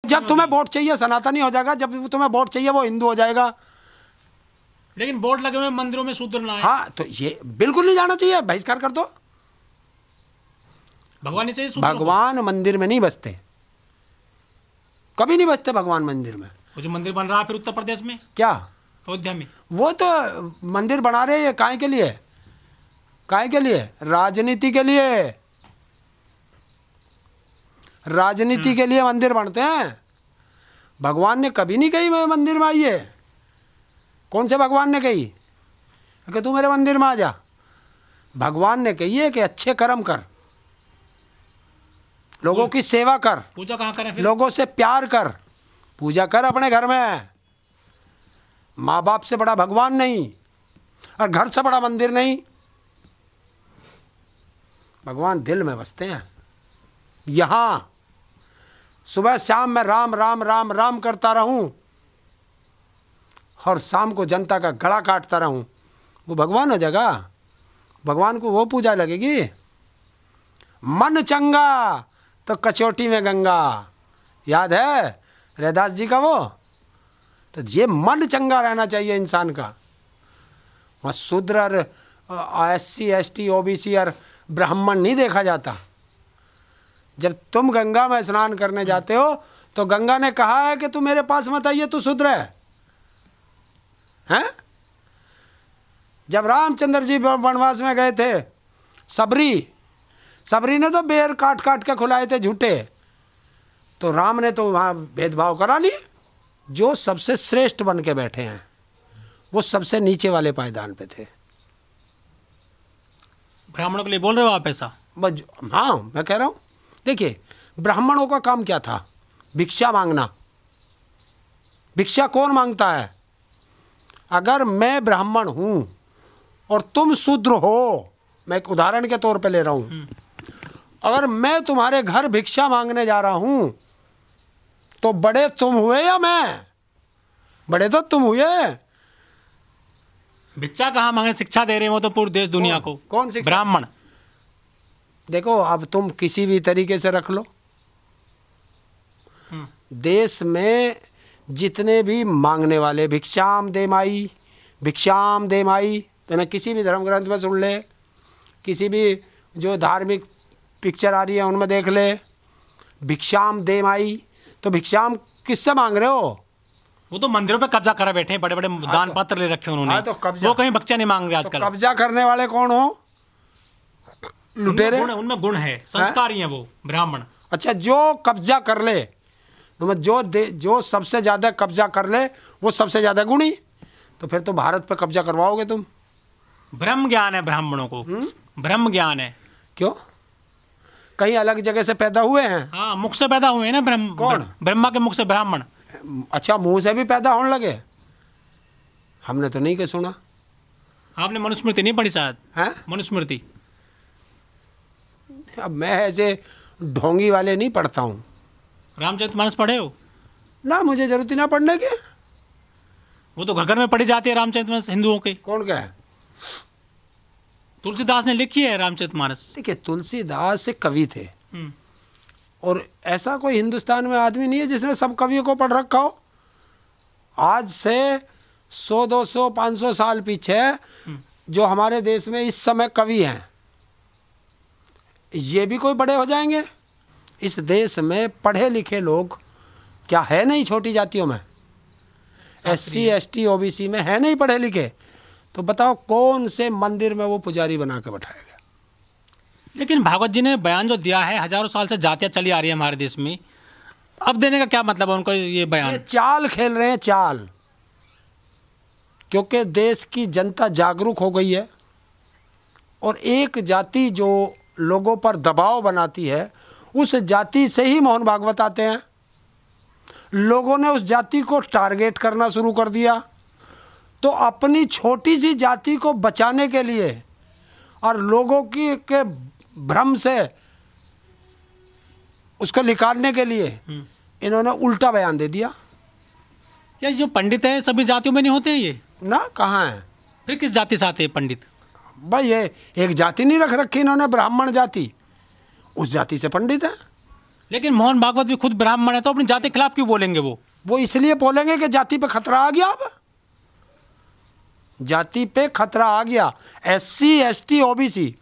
जब तुम्हें वोट चाहिए सनातनी हो जाएगा, जब तुम्हें वोट चाहिए वो हिंदू हो जाएगा। लेकिन बोर्ड लगे हुए मंदिरों में शूद्र ना है। हाँ, तो ये बिल्कुल नहीं जाना चाहिए, बहिष्कार कर दो। भगवान नहीं चाहिए शूद्रों को। भगवान मंदिर में नहीं बसते, कभी नहीं बसते भगवान मंदिर में। वो जो मंदिर बन रहा है फिर उत्तर प्रदेश में, क्या अयोध्या में, वो तो मंदिर बना रहे हैं काहे के लिए? काहे के लिए? राजनीति के लिए। राजनीति के लिए मंदिर बनते हैं। भगवान ने कभी नहीं कही मैं मंदिर में आइए। कौन से भगवान ने कही कि तू मेरे मंदिर में आ जा? भगवान ने कही है कि अच्छे कर्म कर, लोगों की सेवा कर, पूजा कहाँ करें फिर? लोगों से प्यार कर, पूजा कर अपने घर में। माँ बाप से बड़ा भगवान नहीं और घर से बड़ा मंदिर नहीं। भगवान दिल में बसते हैं। यहाँ सुबह शाम मैं राम राम राम राम करता रहूं और शाम को जनता का गला काटता रहूं, वो भगवान हो जाएगा? भगवान को वो पूजा लगेगी? मन चंगा तो कचौटी में गंगा, याद है रैदास जी का वो? तो ये मन चंगा रहना चाहिए इंसान का। वहाँ शूद्र और SC ST OBC और ब्राह्मण नहीं देखा जाता। जब तुम गंगा में स्नान करने जाते हो तो गंगा ने कहा है कि तू मेरे पास मत आइए, तू शूद्र है, हैं? जब रामचंद्र जी वनवास में गए थे, सबरी ने तो बेर काट काट के खुलाए थे झूठे, तो राम ने तो वहाँ भेदभाव करा लिए। जो सबसे श्रेष्ठ बन के बैठे हैं वो सबसे नीचे वाले पायदान पे थे। ब्राह्मणों के लिए बोल रहे हो आप ऐसा? हाँ, मैं कह रहा हूँ। देखिए, ब्राह्मणों का काम क्या था? भिक्षा मांगना। भिक्षा कौन मांगता है? अगर मैं ब्राह्मण हूँ और तुम शूद्र हो, मैं एक उदाहरण के तौर पे ले रहा हूँ, अगर मैं तुम्हारे घर भिक्षा मांगने जा रहा हूँ तो बड़े तुम हुए या मैं? बड़े तो तुम हुए। भिक्षा कहाँ मांगे, शिक्षा दे रहे हैं वो तो पूरे देश दुनिया को। कौन शिक्षा? ब्राह्मण। देखो, अब तुम किसी भी तरीके से रख लो, देश में जितने भी मांगने वाले भिक्षाम दे माई, भिक्षाम दे माई, तो ना किसी भी धर्म ग्रंथ में सुन ले, किसी भी जो धार्मिक पिक्चर आ रही है उनमें देख ले, भिक्षाम दे माई। तो भिक्षाम किससे मांग रहे हो? वो तो मंदिरों पे कब्जा करा बैठे हैं, बड़े बड़े दान पत्र ले रखे हैं उन्होंने। तो कब्जा, वो कहीं बच्चा नहीं मांग रहे आजकल। तो कब्जा करने वाले कौन हो? लुटेरे। उनमें गुण है, संस्कारी हैं वो ब्राह्मण। अच्छा, जो कब्जा कर ले, तो जो सबसे ज़्यादा कब्जा कर ले वो सबसे ज़्यादा गुणी, तो फिर तो भारत पे कब्जा करवाओगे तुम। ब्रह्म ज्ञान है ब्राह्मणों को, ब्रह्म ज्ञान है। क्यों? कहीं अलग जगह से पैदा हुए हैं? हाँ, मुख से पैदा हुए हैं ना ब्रह्म। कौन? ब्रह्मा के मुख से ब्राह्मण। अच्छा, मुंह से भी पैदा होने लगे? हमने तो नहीं के सुना। आपने मनुस्मृति नहीं पढ़ी शायद? हैं? मनुस्मृति। अब मैं ऐसे ढोंगी वाले नहीं पढ़ता हूँ। रामचरितमानस पढ़े हो? ना, मुझे जरूरत ही ना पढ़ने की। वो तो घर घर में पढ़ी जाती है रामचरितमानस हिंदुओं के। कौन क्या है? तुलसीदास ने लिखी है रामचरितमानस। देखिए, तुलसीदास एक कवि थे और ऐसा कोई हिंदुस्तान में आदमी नहीं है जिसने सब कवियों को पढ़ रखा हो। आज से 100 200 500 साल पीछे जो हमारे देश में इस समय कवि हैं, ये भी कोई बड़े हो जाएंगे? इस देश में पढ़े लिखे लोग क्या है नहीं? छोटी जातियों में SC ST OBC में है नहीं पढ़े लिखे? तो बताओ कौन से मंदिर में वो पुजारी बना के बैठाया गया? लेकिन भागवत जी ने बयान जो दिया है, हजारों साल से जातियाँ चली आ रही है हमारे देश में, अब देने का क्या मतलब है उनको ये बयान? ये चाल खेल रहे हैं, चाल। क्योंकि देश की जनता जागरूक हो गई है और एक जाति जो लोगों पर दबाव बनाती है, उस जाति से ही मोहन भागवत आते हैं। लोगों ने उस जाति को टारगेट करना शुरू कर दिया, तो अपनी छोटी सी जाति को बचाने के लिए और लोगों की के भ्रम से उसको निकालने के लिए इन्होंने उल्टा बयान दे दिया। या जो पंडित है सभी जातियों में नहीं होते ये? ना, कहाँ है? फिर किस जाति से आते हैं पंडित? भाई, ये एक जाति नहीं रख रखी इन्होंने, ब्राह्मण जाति, उस जाति से पंडित है। लेकिन मोहन भागवत भी खुद ब्राह्मण है, तो अपनी जाति के खिलाफ क्यों बोलेंगे वो? इसलिए बोलेंगे कि जाति पे खतरा आ गया। अब जाति पे खतरा आ गया। SC ST OBC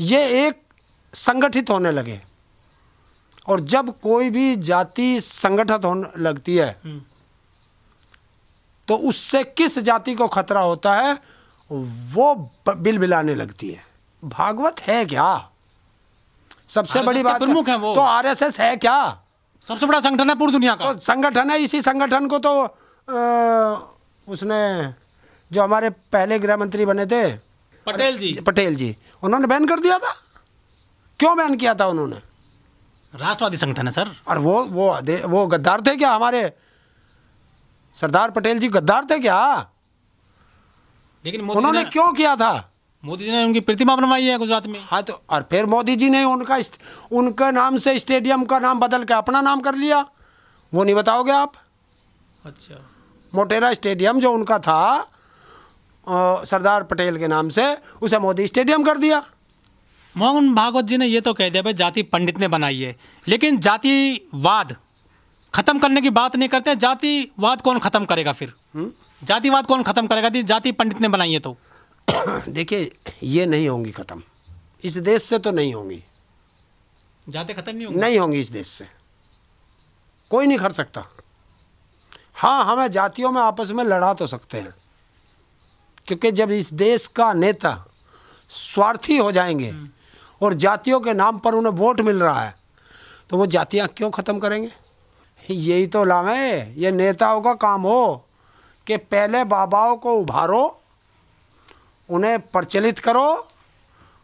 ये एक संगठित होने लगे, और जब कोई भी जाति संगठित होने लगती है तो उससे किस जाति को खतरा होता है वो बिलबिलाने लगती है। भागवत है क्या? सबसे बड़ी बात प्रमुख है वो। तो RSS है क्या? सबसे बड़ा संगठन है पूरी दुनिया का। तो संगठन है। इसी संगठन को तो उसने जो हमारे पहले गृह मंत्री बने थे पटेल जी उन्होंने बैन कर दिया था। क्यों बैन किया था उन्होंने? राष्ट्रवादी संगठन है सर। और वो गद्दार थे क्या? हमारे सरदार पटेल जी गद्दार थे क्या? लेकिन उन्होंने क्यों किया था? मोदी जी ने उनकी प्रतिमा बनवाई है गुजरात में। हाँ, तो और फिर मोदी जी ने उनका नाम से स्टेडियम का नाम बदल के अपना नाम कर लिया। वो नहीं बताओगे आप? अच्छा। मोटेरा स्टेडियम जो उनका था सरदार पटेल के नाम से, उसे मोदी स्टेडियम कर दिया। मोहन भागवत जी ने ये तो कह दिया भाई जाति पंडित ने बनाई है, लेकिन जातिवाद खत्म करने की बात नहीं करते। जातिवाद कौन खत्म करेगा फिर? जातिवाद कौन खत्म करेगा? जाति पंडित ने बनाई है तो देखिए, ये नहीं होंगी खत्म। इस देश से तो नहीं होंगी। जाति खत्म नहीं होंगी? नहीं होंगी इस देश से। कोई नहीं कर सकता। हाँ, हमें जातियों में आपस में लड़ा तो सकते हैं, क्योंकि जब इस देश का नेता स्वार्थी हो जाएंगे और जातियों के नाम पर उन्हें वोट मिल रहा है, तो वो जातियां क्यों ख़त्म करेंगे? यही तो लाभ है। ये नेताओं का काम हो कि पहले बाबाओं को उभारो, उन्हें प्रचलित करो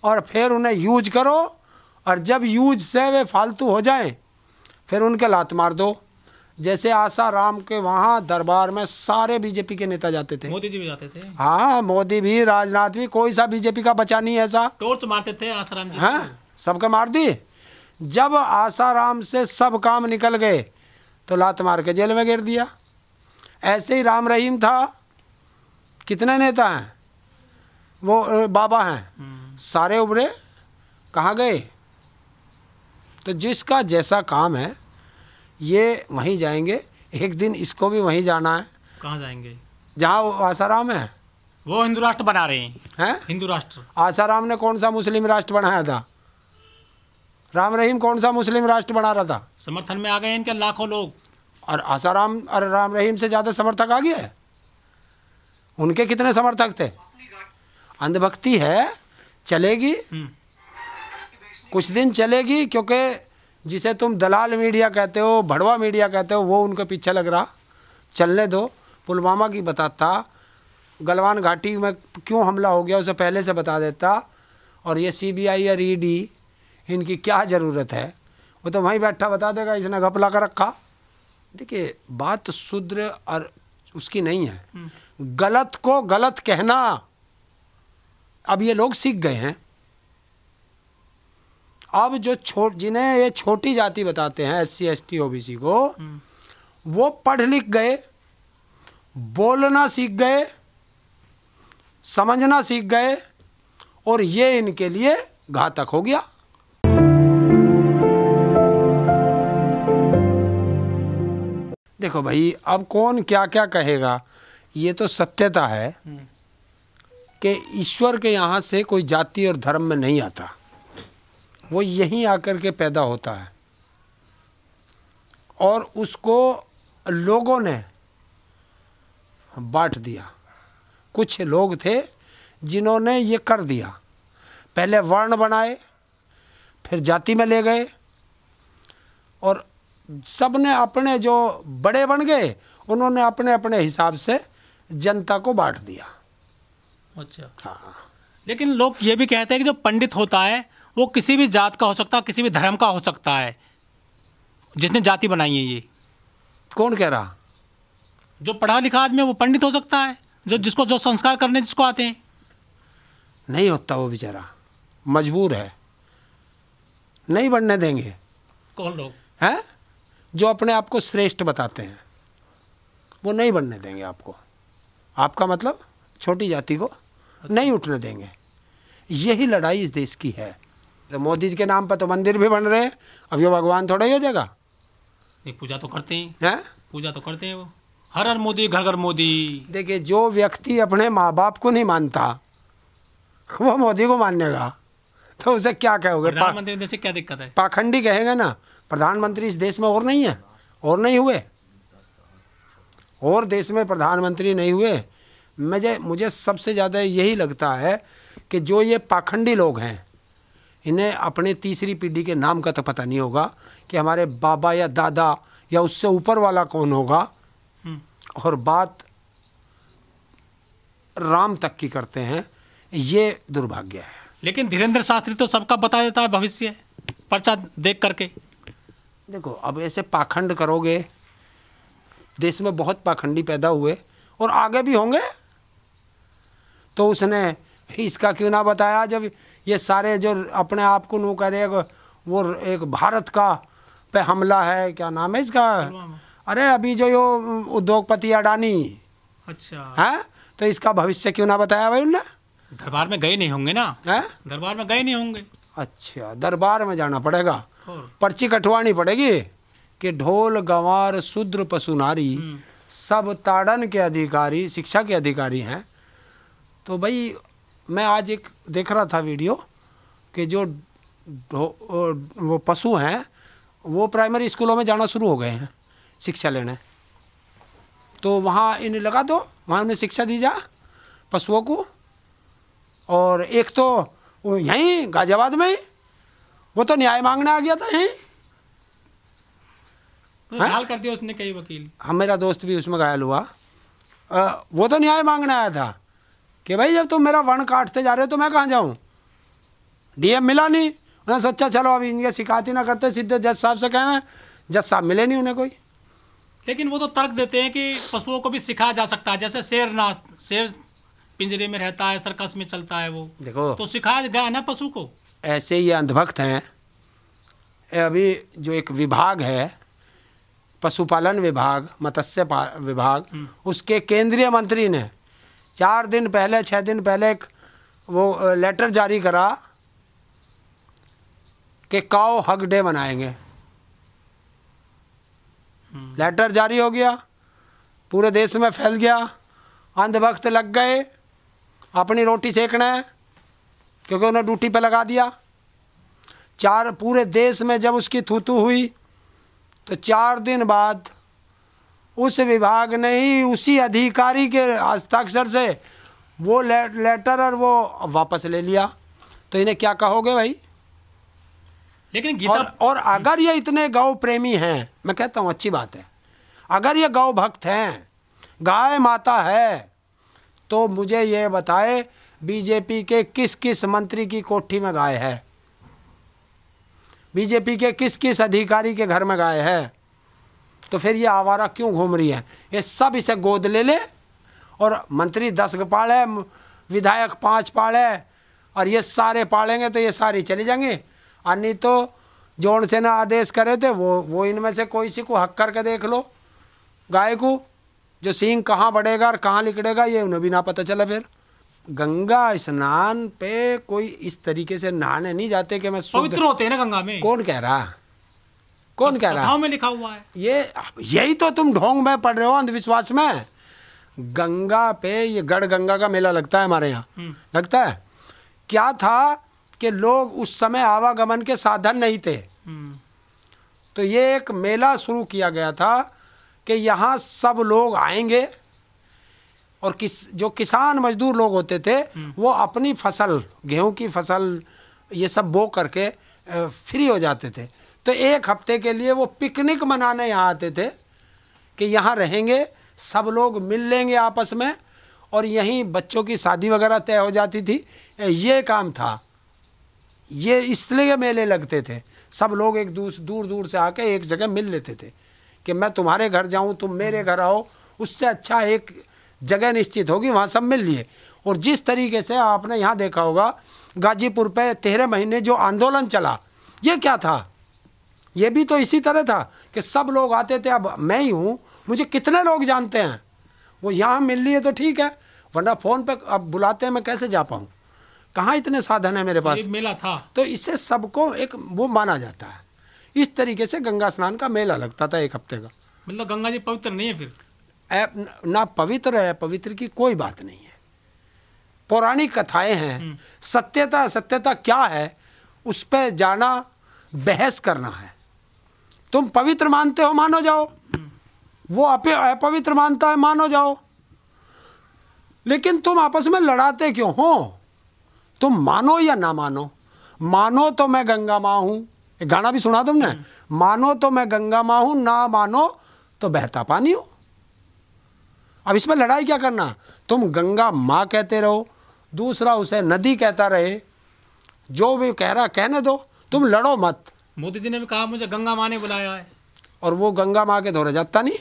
और फिर उन्हें यूज करो, और जब यूज से वे फालतू हो जाएं फिर उनके लात मार दो। जैसे आसाराम के वहाँ दरबार में सारे बीजेपी के नेता जाते थे। मोदी जी भी जाते थे। हाँ, मोदी भी, राजनाथ भी, कोई सा बीजेपी का बचा नहीं ऐसा। टॉर्च मारते थे आसाराम जी। हाँ, सबके मार दी। जब आसाराम से सब काम निकल गए तो लात मार के जेल में गिर दिया। ऐसे ही राम रहीम था। कितने नेता हैं वो बाबा हैं, सारे उभरे, कहाँ गए? तो जिसका जैसा काम है ये वहीं जाएंगे। एक दिन इसको भी वहीं जाना है। कहाँ जाएंगे? जहाँ वो आसाराम है। वो हिंदू राष्ट्र बना रहे हैं। हिंदू राष्ट्र। आसाराम ने कौन सा मुस्लिम राष्ट्र बनाया था? राम रहीम कौन सा मुस्लिम राष्ट्र बना रहा था? समर्थन में आ गए इनके लाखों लोग। और आसाराम और राम रहीम से ज़्यादा समर्थक आ गए। उनके कितने समर्थक थे? अंधभक्ति है, चलेगी, कुछ दिन चलेगी, क्योंकि जिसे तुम दलाल मीडिया कहते हो, भड़वा मीडिया कहते हो, वो उनके पीछे लग रहा। चलने दो। पुलवामा की बताता, गलवान घाटी में क्यों हमला हो गया उसे पहले से बता देता, और ये CBI और ED इनकी क्या ज़रूरत है? वो तो वहीं बैठा बता देगा, इसने घपला कर रखा। देखिए, बात शुद्र और उसकी नहीं है। गलत को गलत कहना अब ये लोग सीख गए हैं। अब जो जिन्हें ये छोटी जाति बताते हैं, SC ST OBC को, वो पढ़ लिख गए, बोलना सीख गए, समझना सीख गए, और ये इनके लिए घातक हो गया। देखो भाई, अब कौन क्या क्या कहेगा, ये तो सत्यता है कि ईश्वर के यहाँ से कोई जाति और धर्म में नहीं आता। वो यहीं आकर के पैदा होता है, और उसको लोगों ने बांट दिया। कुछ लोग थे जिन्होंने ये कर दिया। पहले वर्ण बनाए, फिर जाति में ले गए, और सब ने अपने जो बड़े बन गए, उन्होंने अपने अपने हिसाब से जनता को बांट दिया। अच्छा। हाँ। लेकिन लोग ये भी कहते हैं कि जो पंडित होता है वो किसी भी जात का हो सकता है, किसी भी धर्म का हो सकता है, जिसने जाति बनाई है। ये कौन कह रहा? जो पढ़ा लिखा आदमी है वो पंडित हो सकता है, जिसको जो संस्कार करने जिसको आते हैं। नहीं होता, वो बेचारा मजबूर है, नहीं बनने देंगे। कौन लोग हैं? जो अपने आप को श्रेष्ठ बताते हैं, वो नहीं बनने देंगे आपको। आपका मतलब छोटी जाति को नहीं उठने देंगे। यही लड़ाई इस देश की है। तो मोदी जी के नाम पर तो मंदिर भी बन रहे हैं, अब ये भगवान थोड़ा ही हो जाएगा। नहीं, पूजा तो करते हैं, हैं? पूजा तो करते हैं वो, हर हर मोदी, घर घर मोदी। देखिए, जो व्यक्ति अपने माँ बाप को नहीं मानता वो मोदी को मानेगा, तो उसे क्या कहोगे? प्रधानमंत्री देश से क्या दिक्कत है? पाखंडी कहेगा ना। प्रधानमंत्री इस देश में और नहीं है, और नहीं हुए, और देश में प्रधानमंत्री नहीं हुए। मुझे सबसे ज़्यादा यही लगता है कि जो ये पाखंडी लोग हैं, इन्हें अपने तीसरी पीढ़ी के नाम का तो पता नहीं होगा कि हमारे बाबा या दादा या उससे ऊपर वाला कौन होगा, और बात राम तक की करते हैं। ये दुर्भाग्य है। लेकिन धीरेन्द्र शास्त्री तो सबका बता देता है भविष्य, पर्चा देख करके। देखो, अब ऐसे पाखंड करोगे, देश में बहुत पाखंडी पैदा हुए और आगे भी होंगे, तो उसने इसका क्यों ना बताया जब ये सारे जो अपने आप को नू करे, वो एक भारत का पे हमला है, क्या नाम है इसका, अरे अभी जो यो उद्योगपति अडानी, अच्छा है, तो इसका भविष्य क्यों ना बताया भाई उनने? दरबार में गए नहीं होंगे ना, है? दरबार में गए नहीं होंगे। अच्छा, दरबार में जाना पड़ेगा, और पर्ची कटवानी पड़ेगी कि ढोल गंवार शूद्र पशु नारी सब ताड़न के अधिकारी, शिक्षा के अधिकारी हैं। तो भाई, मैं आज एक देख रहा था वीडियो कि जो वो पशु हैं वो प्राइमरी स्कूलों में जाना शुरू हो गए हैं शिक्षा लेने, तो वहाँ इन्हें लगा दो, वहाँ उन्हें शिक्षा दी जा पशुओं को। और एक तो वो यहीं गाजियाबाद में ही वो तो न्याय मांगने आ गया था यहीं, घायल कर दिया उसने कई वकील। हम, मेरा दोस्त भी उसमें घायल हुआ। वो तो न्याय मांगने आया था कि भाई जब तुम मेरा वन काटते जा रहे हो तो मैं कहाँ जाऊँ। डीएम मिला नहीं, उन्होंने सोचा चलो अभी इनके शिकायत ही ना करते, सीधे जज साहब से कहें। जज साहब मिले नहीं उन्हें कोई। लेकिन वो तो तर्क देते हैं कि पशुओं को भी सिखाया जा सकता है, जैसे शेर पिंजरे में रहता है, सर्कस में चलता है, वो देखो, तो सिखाया गया ना पशु को। ऐसे ये अंधभक्त हैं। अभी जो एक विभाग है, पशुपालन विभाग, मत्स्य विभाग, उसके केंद्रीय मंत्री ने 4 दिन पहले 6 दिन पहले एक वो लेटर जारी करा कि काऊ हग डे मनाएंगे। लेटर जारी हो गया, पूरे देश में फैल गया, अंधभक्त लग गए अपनी रोटी सेकना है क्योंकि उन्हें ड्यूटी पे लगा दिया। पूरे देश में जब उसकी थूथू हुई तो 4 दिन बाद उस विभाग ने ही उसी अधिकारी के हस्ताक्षर से वो लेटर और वो वापस ले लिया। तो इन्हें क्या कहोगे भाई? लेकिन गीता और अगर ये इतने गौ प्रेमी हैं, मैं कहता हूँ अच्छी बात है, अगर ये गौ भक्त हैं, गाय माता है, तो मुझे ये बताए बीजेपी के किस किस मंत्री की कोठी में गाय है, बीजेपी के किस किस अधिकारी के घर में गाय है। तो फिर ये आवारा क्यों घूम रही है? ये सब इसे गोद ले ले, और मंत्री 10 पाले, विधायक 5 पाले, और ये सारे पालेंगे तो ये सारी चली जाएंगी। और नहीं तो जोन से ना आदेश करे थे वो इनमें से कोई सी को हक करके देख लो गाय को, जो सींग कहाँ बढ़ेगा और कहाँ लिकड़ेगा ये उन्हें भी ना पता चला। फिर गंगा स्नान पे कोई इस तरीके से नहाने नहीं जाते कि मैं पवित्र होते हैं ना गंगा में। कौन कह रहा? कौन कह रहा? कथाओं में लिखा हुआ है। यही तो तुम ढोंग में पढ़ रहे हो, अंधविश्वास में। गंगा पे ये गढ़ गंगा का मेला लगता है हमारे यहाँ, लगता है। क्या था कि लोग उस समय आवागमन के साधन नहीं थे, तो ये एक मेला शुरू किया गया था कि यहाँ सब लोग आएंगे, और जो किसान मजदूर लोग होते थे वो अपनी फसल, गेहूं की फसल ये सब बो करके फ्री हो जाते थे। तो 1 हफ्ते के लिए वो पिकनिक मनाने यहाँ आते थे कि यहाँ रहेंगे, सब लोग मिल लेंगे आपस में, और यहीं बच्चों की शादी वगैरह तय हो जाती थी। ये काम था, ये इसलिए मेले लगते थे। सब लोग एक दूर दूर से आके एक जगह मिल लेते थे कि मैं तुम्हारे घर जाऊं, तुम मेरे घर आओ, उससे अच्छा एक जगह निश्चित होगी, वहाँ सब मिल लिए। और जिस तरीके से आपने यहाँ देखा होगा गाजीपुर पे 13 महीने जो आंदोलन चला, ये क्या था? ये भी तो इसी तरह था कि सब लोग आते थे। अब मैं ही हूँ, मुझे कितने लोग जानते हैं, वो यहाँ मिल लिए तो ठीक है, वरना फ़ोन पे अब बुलाते हैं, मैं कैसे जा पाऊँ? कहाँ इतने साधन है मेरे पास। एक मेला था। तो इससे सबको एक वो माना जाता है। इस तरीके से गंगा स्नान का मेला लगता था 1 हफ्ते का। मतलब गंगा जी पवित्र नहीं है फिर? ना पवित्र है, पवित्र की कोई बात नहीं है। पौराणिक कथाएं हैं, सत्यता असत्यता क्या है उस पर जाना, बहस करना है। तुम पवित्र मानते हो मानो जाओ, वो अपवित्र मानता है मानो जाओ, लेकिन तुम आपस में लड़ाते क्यों हो? तुम मानो या ना मानो, मानो तो मैं गंगा माँ हूं, एक गाना भी सुना तुमने, मानो तो मैं गंगा माँ हूं, ना मानो तो बहता पानी हूं। अब इसमें लड़ाई क्या करना? तुम गंगा माँ कहते रहो, दूसरा उसे नदी कहता रहे, जो भी कह रहा कहने दो, तुम लड़ो मत। मोदी जी ने भी कहा मुझे गंगा माँ ने बुलाया है, और वो गंगा माँ के दौरे जाता नहीं।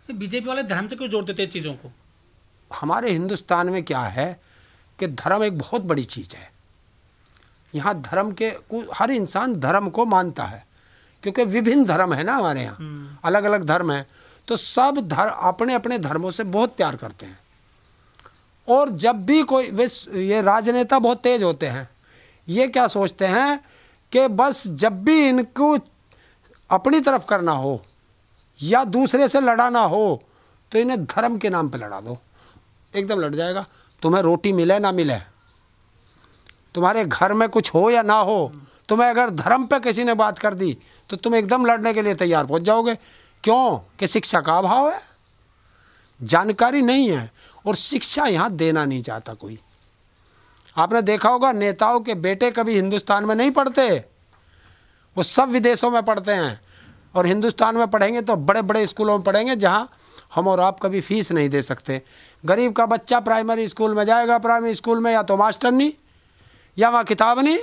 बीजेपी वाले धर्म से क्यों जोड़ देते हैं चीज़ों को? हमारे हिंदुस्तान में क्या है कि धर्म एक बहुत बड़ी चीज़ है। यहाँ धर्म के हर इंसान धर्म को मानता है, क्योंकि विभिन्न धर्म है ना हमारे यहाँ, अलग अलग धर्म है, तो सब अपने अपने धर्मों से बहुत प्यार करते हैं। और जब भी कोई ये राजनेता बहुत तेज होते हैं, ये क्या सोचते हैं कि बस जब भी इनको अपनी तरफ करना हो या दूसरे से लड़ाना हो तो इन्हें धर्म के नाम पे लड़ा दो, एकदम लड़ जाएगा। तुम्हें रोटी मिले ना मिले, तुम्हारे घर में कुछ हो या ना हो, तुम्हें अगर धर्म पे किसी ने बात कर दी तो तुम एकदम लड़ने के लिए तैयार पहुंच जाओगे। क्यों? कि शिक्षा का अभाव है, जानकारी नहीं है, और शिक्षा यहाँ देना नहीं चाहता कोई। आपने देखा होगा नेताओं के बेटे कभी हिंदुस्तान में नहीं पढ़ते, वो सब विदेशों में पढ़ते हैं, और हिंदुस्तान में पढ़ेंगे तो बड़े बड़े स्कूलों में पढ़ेंगे जहाँ हम और आप कभी फीस नहीं दे सकते। गरीब का बच्चा प्राइमरी स्कूल में जाएगा, प्राइमरी स्कूल में या तो मास्टर नहीं या वहाँ किताब नहीं,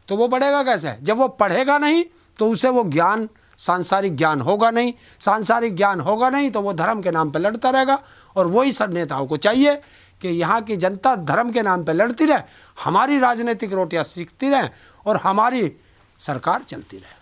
तो वो पढ़ेगा कैसे? जब वो पढ़ेगा नहीं तो उसे वो ज्ञान, सांसारिक ज्ञान होगा नहीं, सांसारिक ज्ञान होगा नहीं तो वो धर्म के नाम पे लड़ता रहेगा। और वही सब नेताओं को चाहिए कि यहाँ की जनता धर्म के नाम पे लड़ती रहे, हमारी राजनीतिक रोटियाँ सीखती रहे और हमारी सरकार चलती रहे।